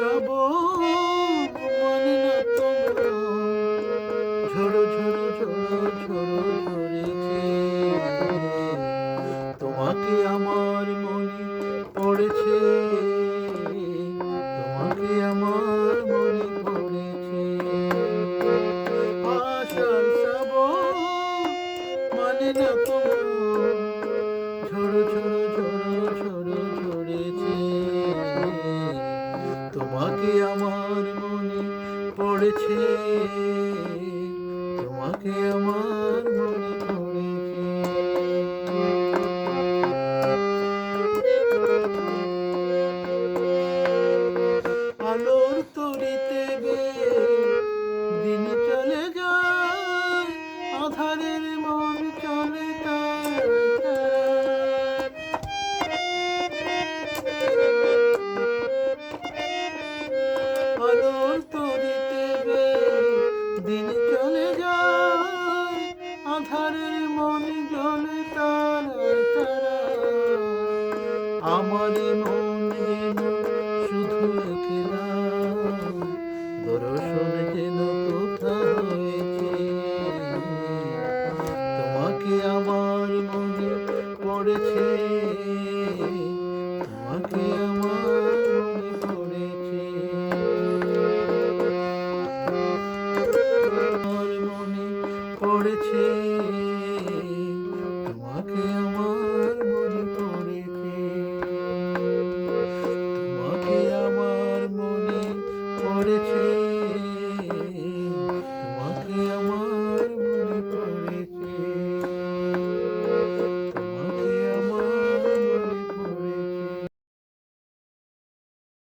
শ্রাবণ মানে না তোমরা ঝড়ো ঝড়ো ঝড়ো ঝড়ো ঝরেছে তোমাকে আমার মনে পড়েছে তোমাকে আমার মনে পড়েছে আষাঢ় শ্রাবণ মানে না তোমরা ঝড়ো ঝড়ো ঝড়ো ঝড়ো ঝরেছে তোমাকে আমার মনে পড়েছে তোমাকে আমার মনে পড়েছে আলোর তরিতে গিয়ে দিন চলে যায় আধারের মন চলে তার আলোর তরিতে দিন চলে যায় আধারের মন জ্বলে তারায় তারা আমার মন যেন শুধু একলা দর্শন যেন কোথা হয়েছে তোমাকে আমার মনে পড়েছে তোমাকে আমার মনে পড়েছে আমার মনে পড়েছে তোমাকে আমার মনে পড়েছে তোমাকে আমার মনে পড়েছে